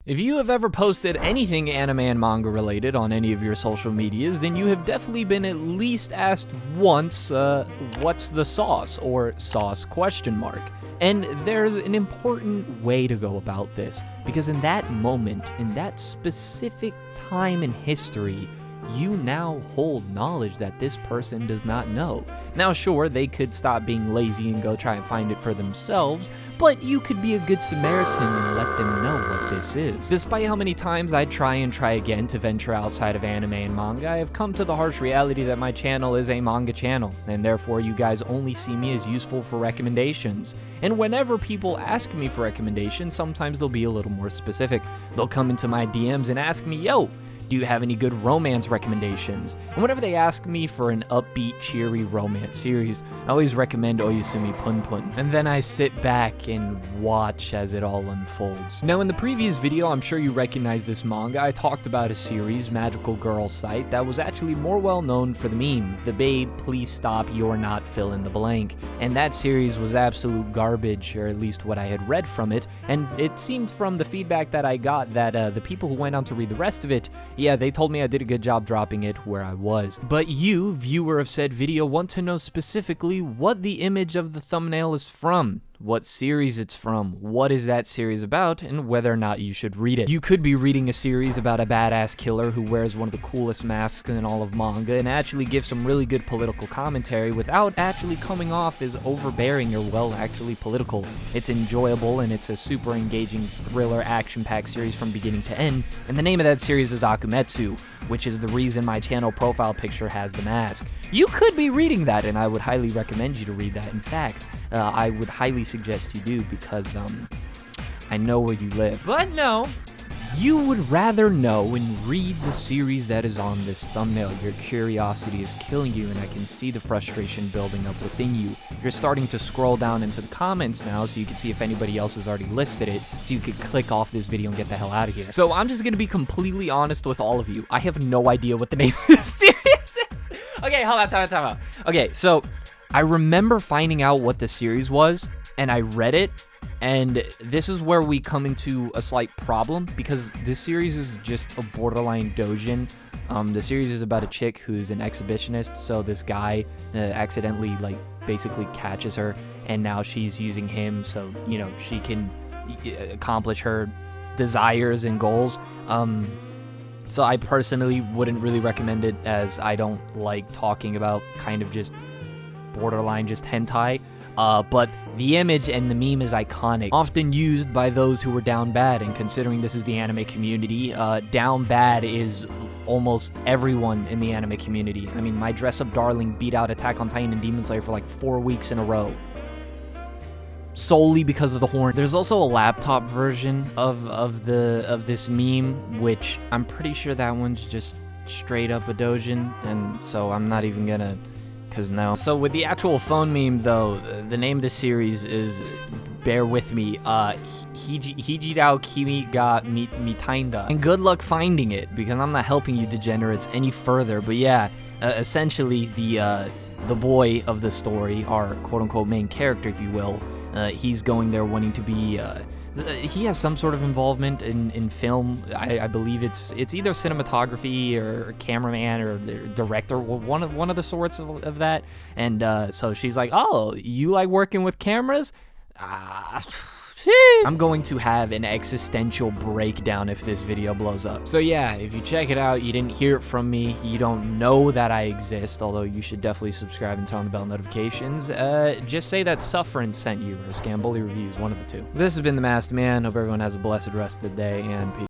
If you have ever posted anything anime and manga related on any of your social medias, then you have definitely been at least asked once, what's the sauce, or sauce question mark. And there's an important way to go about this, because in that moment, in that specific time in history, you now hold knowledge that this person does not know. Now sure, they could stop being lazy and go try and find it for themselves, but you could be a good Samaritan and let them know what this is. Despite how many times I try again to venture outside of anime and manga, I have come to the harsh reality that my channel is a manga channel, and therefore you guys only see me as useful for recommendations. And whenever people ask me for recommendations, sometimes they'll be a little more specific. They'll come into my DMs and ask me, yo, do you have any good romance recommendations? And whenever they ask me for an upbeat, cheery romance series, I always recommend Oyasumi Punpun. And then I sit back and watch as it all unfolds. Now in the previous video, I'm sure you recognize this manga. I talked about a series, Magical Girl Sight, that was actually more well known for the meme, the babe, please stop, you're not fill in the blank. And that series was absolute garbage, or at least what I had read from it. And it seemed from the feedback that I got that the people who went on to read the rest of it, yeah, they told me I did a good job dropping it where I was. But you, viewer of said video, want to know specifically what the image of the thumbnail is from, what series it's from, what is that series about, and whether or not you should read it. You could be reading a series about a badass killer who wears one of the coolest masks in all of manga and actually gives some really good political commentary without actually coming off as overbearing or, well, actually political. It's enjoyable and it's a super engaging thriller action-packed series from beginning to end, and the name of that series is Akumetsu, which is the reason my channel profile picture has the mask. You could be reading that, and I would highly recommend you to read that. In fact, I would highly suggest you do, because I know where you live. But no, you would rather know and read the series that is on this thumbnail. Your curiosity is killing you, and I can see the frustration building up within you. You're starting to scroll down into the comments now so you can see if anybody else has already listed it, so you could click off this video and get the hell out of here. So I'm just gonna be completely honest with all of you. I have no idea what the name of this series is. Okay, hold on, time out. Okay, so I remember finding out what the series was, and I read it, and this is where we come into a slight problem, because this series is just a borderline doujin. The series is about a chick who's an exhibitionist, so this guy accidentally, like, basically catches her, and now she's using him so, you know, she can accomplish her desires and goals. So I personally wouldn't really recommend it, as I don't like talking about kind of just borderline just hentai, but the image and the meme is iconic, often used by those who were down bad, and considering this is the anime community, down bad is almost everyone in the anime community. I mean, my dress-up darling beat out Attack on Titan and Demon Slayer for like 4 weeks in a row, solely because of the horn. There's also a laptop version of this meme, which I'm pretty sure that one's just straight up a doujin, and so I'm not even gonna, because no. So with the actual phone meme, though, the name of the series is, bear with me, Hijirao Kimi ga Mitainda. And good luck finding it, because I'm not helping you degenerates any further. But yeah, essentially the boy of the story, our quote-unquote main character, if you will, he's going there wanting to be, he has some sort of involvement in film. I believe it's either cinematography or cameraman or director, one of the sorts of that. And so she's like, oh, you like working with cameras? I'm going to have an existential breakdown if this video blows up. So yeah, if you check it out, you didn't hear it from me, you don't know that I exist, although you should definitely subscribe and turn on the bell notifications. Just say that Suffering sent you, or Scamboli Reviews, one of the two. This has been The Masked Man. Hope everyone has a blessed rest of the day, and peace.